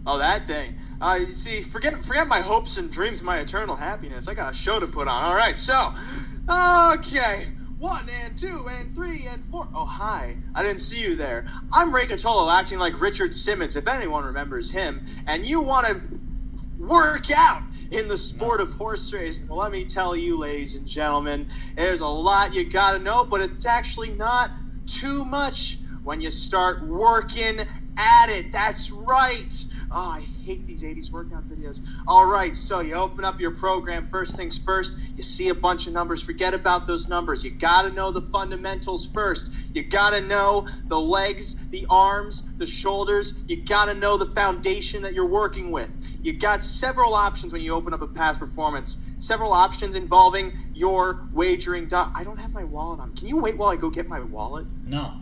Oh, that thing. You see, forget my hopes and dreams, my eternal happiness. I got a show to put on. All right, so, okay. 1 and 2 and 3 and 4. Oh, hi. I didn't see you there. I'm Ray Catolo, acting like Richard Simmons, if anyone remembers him, and you want to work out in the sport of horse racing. Well, let me tell you, ladies and gentlemen, there's a lot you got to know, but it's actually not too much when you start working at it. That's right. Oh, I hate these 80s workout videos. All right, so you open up your program. First things first, you see a bunch of numbers. Forget about those numbers. You got to know the fundamentals first. You got to know the legs, the arms, the shoulders. You got to know the foundation that you're working with. You got several options when you open up a past performance. Several options involving your wagering. I don't have my wallet on. Can you wait while I go get my wallet? No.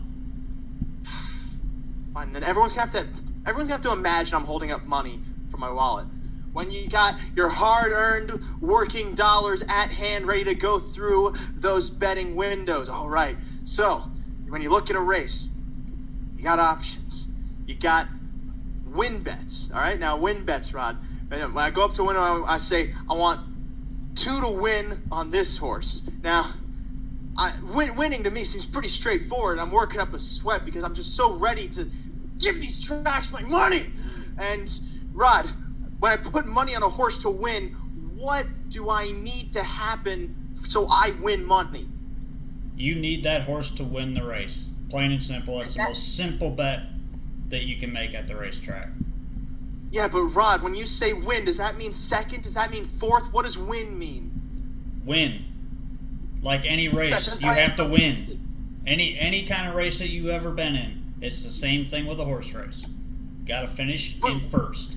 Fine, then everyone's gonna have to imagine I'm holding up money from my wallet. When you got your hard-earned working dollars at hand ready to go through those betting windows. All right, so when you look at a race, you got options. You got win bets. All right, now win bets, Rod. When I go up to a window, I say, I want 2 to win on this horse. Now, winning to me seems pretty straightforward. I'm working up a sweat because I'm just so ready to give these tracks my money. And Rod, when I put money on a horse to win, what do I need to happen so I win money? You need that horse to win the race. Plain and simple. It's the most simple bet that you can make at the racetrack. Yeah, but Rod, when you say win, does that mean second? Does that mean fourth? What does win mean? Win. Like any race, you have to win. Any kind of race that you've ever been in, it's the same thing with a horse race. Got to finish in first.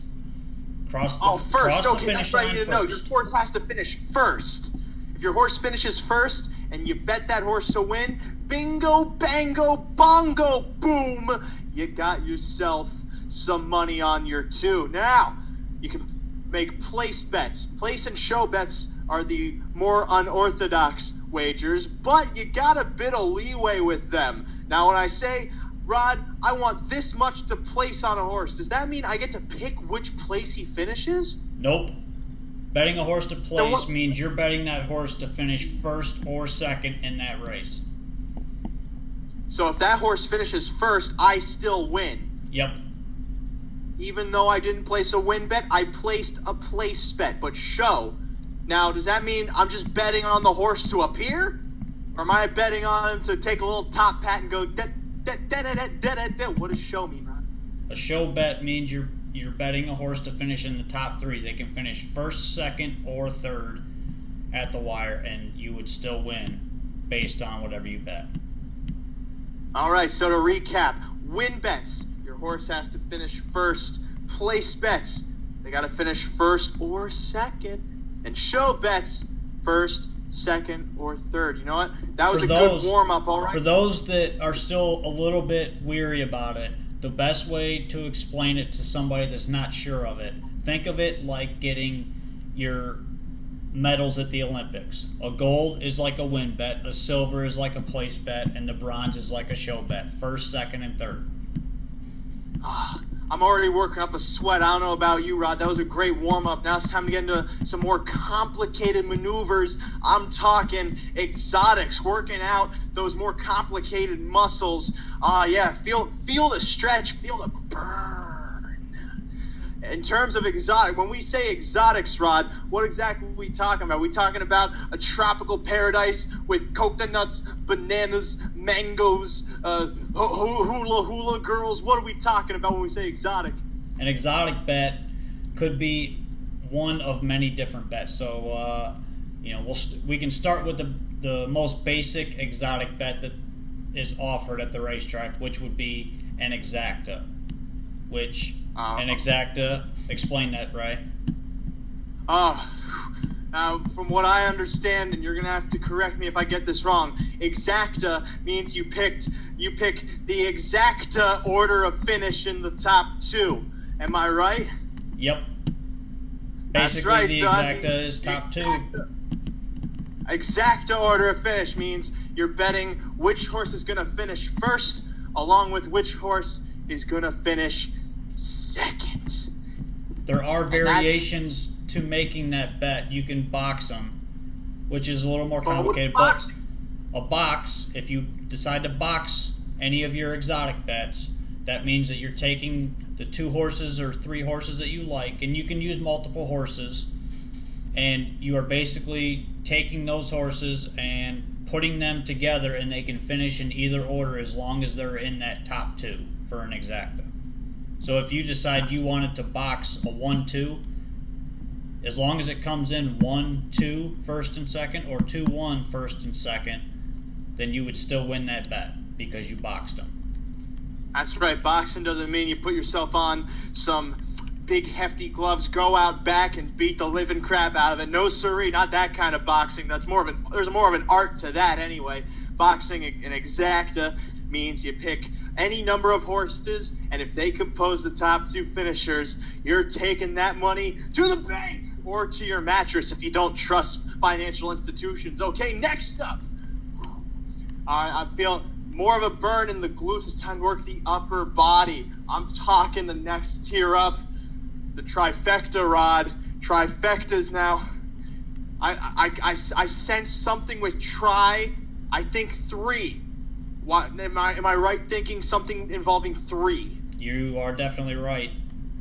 First. Okay, that's what I need to know. Your horse has to finish first. If your horse finishes first and you bet that horse to win, bingo, bango, bongo, boom, you got yourself some money on your two. Now, you can make place bets. Place and show bets are the more unorthodox wagers, but you got a bit of leeway with them. Now, when I say, Rod, I want this much to place on a horse, does that mean I get to pick which place he finishes? Nope. Betting a horse to place means you're betting that horse to finish first or second in that race. So if that horse finishes first, I still win? Yep. Even though I didn't place a win bet, I placed a place bet, but show. Now, does that mean I'm just betting on the horse to appear? Or am I betting on him to take a little top pat and go da-da-da-da-da-da? What does show mean, Ron? A show bet means you're betting a horse to finish in the top 3. They can finish first, second, or third at the wire, and you would still win based on whatever you bet. All right, so to recap, win bets, your horse has to finish first. Place bets, they got to finish first or second. And show bets, first, second, or third. You know what? That was good warm-up, all right? For those that are still a little bit weary about it, the best way to explain it to somebody that's not sure of it, think of it like getting your medals at the Olympics. A gold is like a win bet, a silver is like a place bet, and the bronze is like a show bet. First, second, and third. I'm already working up a sweat. I don't know about you, Rod. That was a great warm-up. Now it's time to get into some more complicated maneuvers. I'm talking exotics, working out those more complicated muscles. Yeah, feel the stretch, feel the burn. In terms of exotic, when we say exotics, Rod, what exactly are we talking about? Are we talking about a tropical paradise with coconuts, bananas, mangoes, hula girls? What are we talking about when we say exotic? An exotic bet could be one of many different bets. So, we can start with the most basic exotic bet that is offered at the racetrack, which would be an exacta. An exacta, explain that, right? Now, from what I understand, and you're going to have to correct me if I get this wrong, exacta means you pick the exacta order of finish in the top 2. Am I right? Yep. Basically, right, the exacta is top 2. Exacta order of finish means you're betting which horse is going to finish first, along with which horse is going to finish second. There are And that's, variations to making that bet. You can box them, which is a little more but with complicated. But boxing, a box, if you decide to box any of your exotic bets, that means that you're taking the 2 horses or 3 horses that you like, and you can use multiple horses, and you are basically taking those horses and putting them together, and they can finish in either order as long as they're in that top 2 for an exacta. So if you decide you wanted to box a 1-2, as long as it comes in 1-2 first and second, or 2-1 first and second, then you would still win that bet because you boxed them. that's right. Boxing doesn't mean you put yourself on some big hefty gloves, go out back and beat the living crap out of it. No siree, not that kind of boxing. There's more of an art to that anyway. Boxing, an exacta, means you pick any number of horses, and if they compose the top 2 finishers, you're taking that money to the bank or to your mattress if you don't trust financial institutions. Okay, next up. I'm feeling more of a burn in the glutes. It's time to work the upper body. I'm talking the next tier up, the trifecta, Rod. Trifectas now. I sense something with I think 3. What am I right thinking something involving 3? You are definitely right.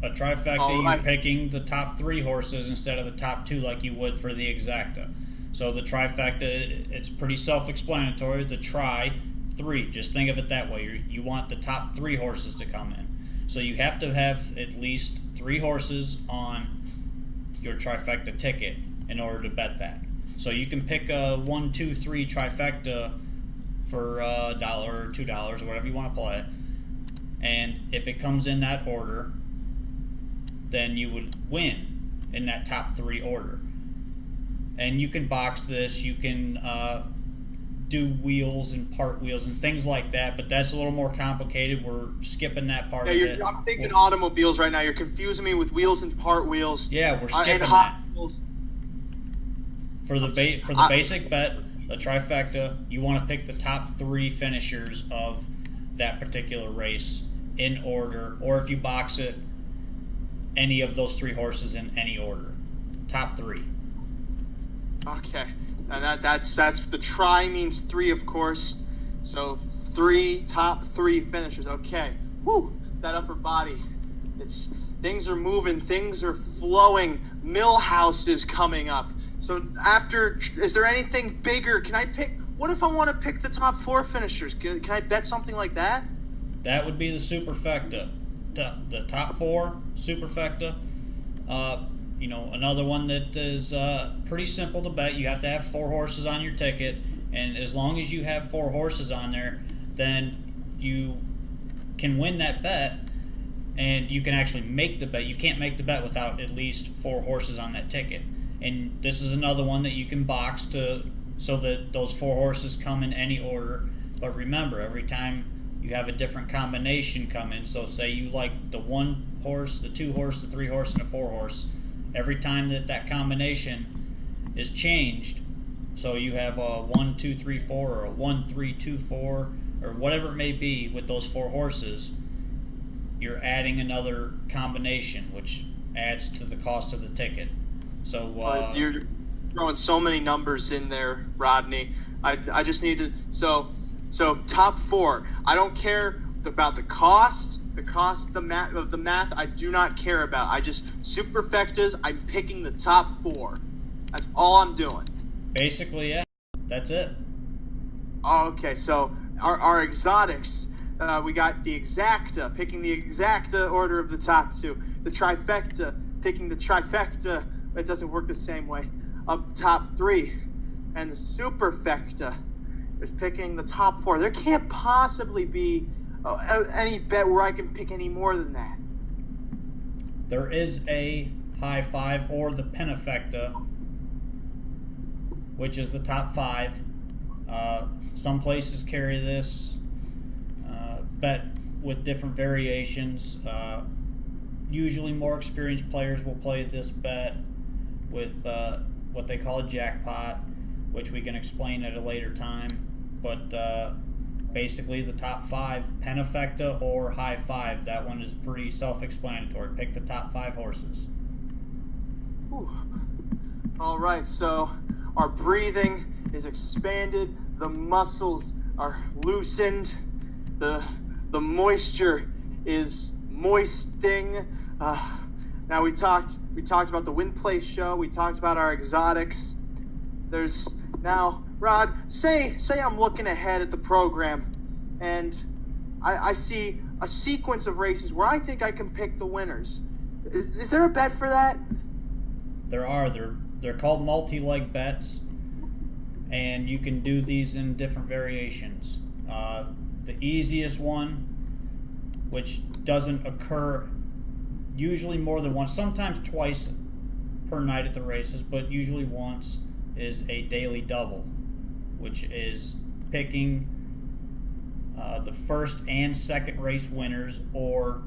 A trifecta, Right. you're picking the top 3 horses instead of the top 2 like you would for the exacta. So the trifecta, it's pretty self-explanatory. The 3, just think of it that way. You want the top 3 horses to come in. So you have to have at least 3 horses on your trifecta ticket in order to bet that. So you can pick a 1, 2, 3 trifecta for $1 or $2 or whatever you want to play. And if it comes in that order, then you would win in that top 3 order. And you can box this, you can do wheels and part wheels and things like that, but that's a little more complicated. We're skipping that part of it. I'm thinking automobiles right now. You're confusing me with wheels and part wheels. Yeah, we're skipping and that. hot wheels. For the basic bet, a trifecta, you want to pick the top 3 finishers of that particular race in order, or if you box it, any of those 3 horses in any order. Top 3. Okay, and that's the try means 3, of course. So 3 top 3 finishers. Okay, whew, that upper body. Things are moving, things are flowing. Millhouse is coming up. So is there anything bigger? Can I pick? What if I want to pick the top 4 finishers? Can I bet something like that? That would be the superfecta. The top 4 superfecta. Another one that is pretty simple to bet. You have to have 4 horses on your ticket, and as long as you have 4 horses on there, then you can win that bet, and you can actually make the bet. You can't make the bet without at least 4 horses on that ticket. And this is another one that you can box so that those 4 horses come in any order. But remember, every time you have a different combination come in, so say you like the 1 horse, the 2 horse, the 3 horse, and the 4 horse, every time that combination is changed, so you have a 1, 2, 3, 4, or a 1, 3, 2, 4, or whatever it may be with those 4 horses, you're adding another combination, which adds to the cost of the ticket. So you're throwing so many numbers in there, Rodney. I just need to. So top 4. I don't care about the cost. The math. I do not care about. I just superfectas. I'm picking the top 4. That's all I'm doing. Basically, yeah. That's it. Oh, okay, so our exotics. We got the exacta, picking the exacta order of the top 2. The trifecta, picking the trifecta. It doesn't work the same way. Of the top 3. And the superfecta is picking the top 4. There can't possibly be any bet where I can pick any more than that. There is a high 5 or the penafecta, which is the top 5. Some places carry this bet with different variations. Usually more experienced players will play this bet with what they call a jackpot, which we can explain at a later time. But basically the top 5, Penafecta or High 5. That one is pretty self-explanatory. Pick the top 5 horses. Whew. All right, so our breathing is expanded, the muscles are loosened, the moisture is moisting. Now we talked about the Win Place show. We talked about our exotics. There's now, Rod. Say I'm looking ahead at the program, and I see a sequence of races where I think I can pick the winners. Is there a bet for that? There are. They're called multi-leg bets, and you can do these in different variations. The easiest one, which doesn't occur usually more than once, sometimes twice per night at the races, but usually once, is a daily double, which is picking the first and second race winners or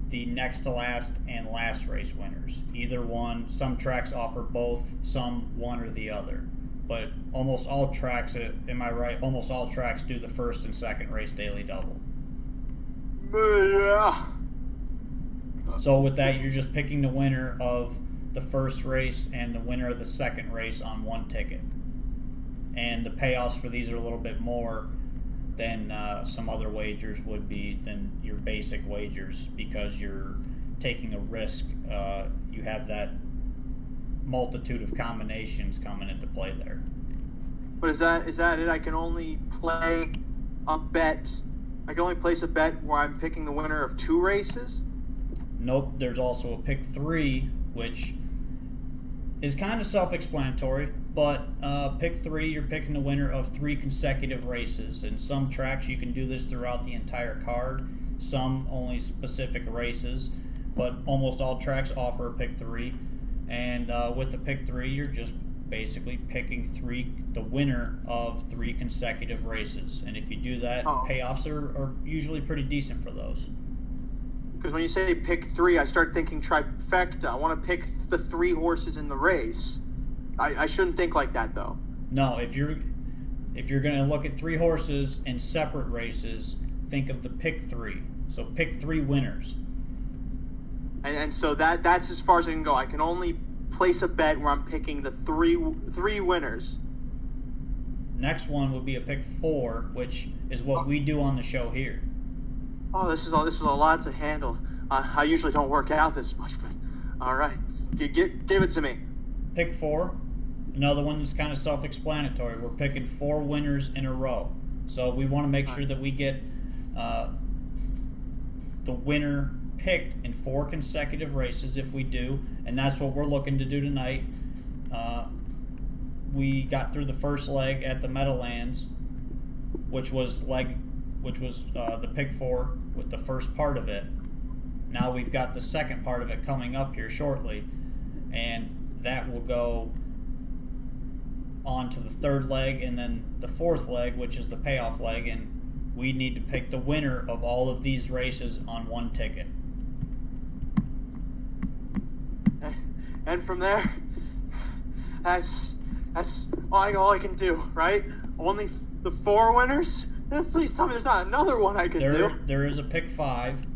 the next to last and last race winners. Either one. Some tracks offer both, some one or the other. But almost all tracks, am I right? Almost all tracks do the first and second race daily double. Yeah. So with that, you're just picking the winner of the first race and the winner of the second race on one ticket. And the payoffs for these are a little bit more than some other wagers would be than your basic wagers, because you're taking a risk. You have that multitude of combinations coming into play there. But is that it? I can only play a bet. I can only place a bet where I'm picking the winner of 2 races? Nope, there's also a pick 3, which is kind of self-explanatory, but pick 3, you're picking the winner of 3 consecutive races. And some tracks you can do this throughout the entire card, some only specific races, but almost all tracks offer a pick 3. And with the pick 3, you're just basically picking the winner of 3 consecutive races. And if you do that, payoffs are usually pretty decent for those. Because when you say pick 3, I start thinking trifecta. I want to pick the 3 horses in the race. I shouldn't think like that, though. No, if you're going to look at 3 horses in separate races, think of the pick 3. So pick 3 winners. And so that's as far as I can go. I can only place a bet where I'm picking the three winners. Next one would be a pick 4, which is what we do on the show here. Oh, this is a lot to handle. I usually don't work out this much, but all right, give it to me. Pick 4, another one that's kind of self-explanatory. We're picking 4 winners in a row, so we want to make sure that we get the winner picked in 4 consecutive races. If we do, and that's what we're looking to do tonight. We got through the first leg at the Meadowlands, which was the pick 4 with the first part of it. Now we've got the second part of it coming up here shortly, and that will go on to the third leg and then the fourth leg, which is the payoff leg, and we need to pick the winner of all of these races on one ticket. And from there, that's all I can do, right? Only the 4 winners? Please tell me there's not another one I can do. There is a pick 5.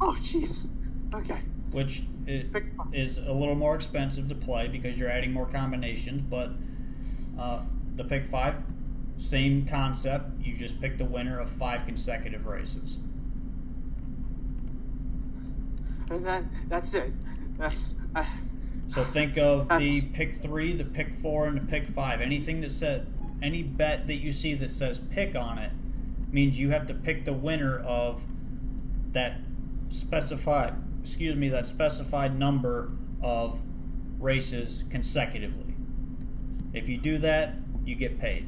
Oh, jeez. Okay. Which is a little more expensive to play because you're adding more combinations, but the pick 5, same concept. You just pick the winner of 5 consecutive races. And that's it. So think of the pick 3, the pick 4, and the pick 5. Any bet that you see that says pick on it means you have to pick the winner of that specified number of races consecutively. If you do that, you get paid.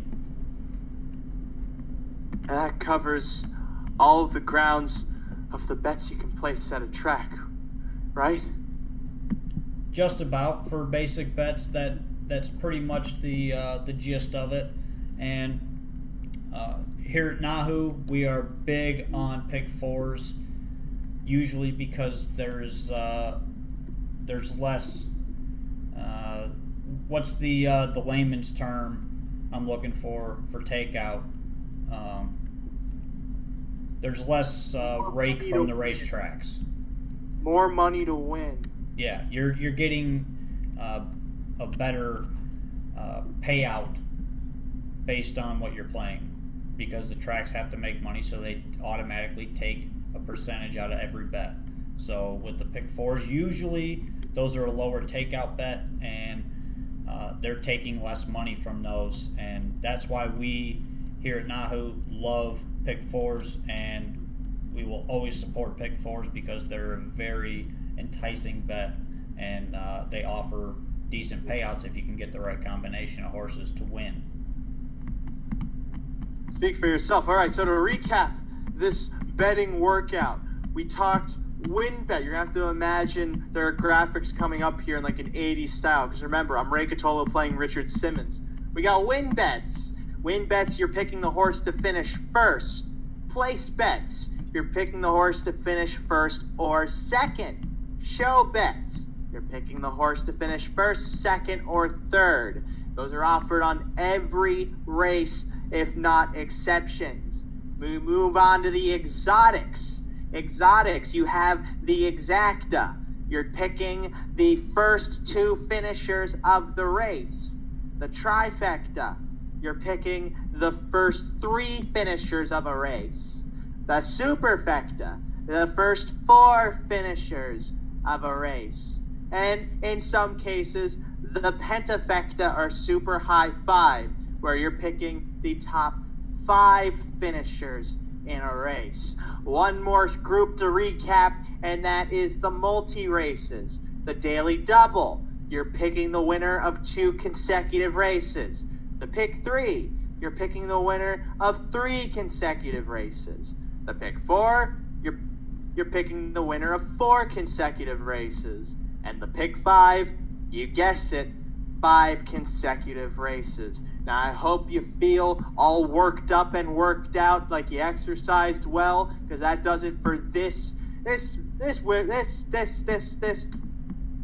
That covers all of the grounds of the bets you can place at a track, right? Just about. For basic bets, that's pretty much the gist of it. And here at NAHU, we are big on pick 4s, usually because there's less. What's the layman's term I'm looking for takeout? there's less rake from the racetracks. More money to win. Yeah, you're getting a better payout based on what you're playing, because the tracks have to make money, so they automatically take a percentage out of every bet. So with the pick fours, usually those are a lower takeout bet, and they're taking less money from those, and that's why we here at NAHU love pick fours, and we will always support pick fours because they're a very enticing bet, and they offer decent payouts if you can get the right combination of horses to win. Speak for yourself. All right, so to recap this betting workout, we talked win bet. You're going to have to imagine there are graphics coming up here in like an 80s style, because remember, I'm Ray Catolo playing Richard Simmons. We got win bets. Win bets, you're picking the horse to finish first. Place bets, you're picking the horse to finish first or second. Show bets, you're picking the horse to finish first, second, or third. Those are offered on every race, if not exceptions. We move on to the exotics. Exotics, you have the exacta. You're picking the first two finishers of the race. The trifecta, you're picking the first three finishers of a race. The superfecta, the first four finishers of a race. And in some cases, the pentafecta or super high five, where you're picking the top 5 finishers in a race. One more group to recap, and that is the multi-races. The daily double, you're picking the winner of 2 consecutive races. The pick 3, you're picking the winner of 3 consecutive races. The pick 4, you're picking the winner of 4 consecutive races. And the pick 5, you guessed it, 5 consecutive races. Now, I hope you feel all worked up and worked out, like you exercised well, because that does it for this. And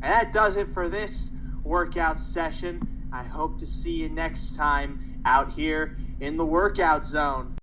that does it for this workout session. I hope to see you next time out here in the workout zone.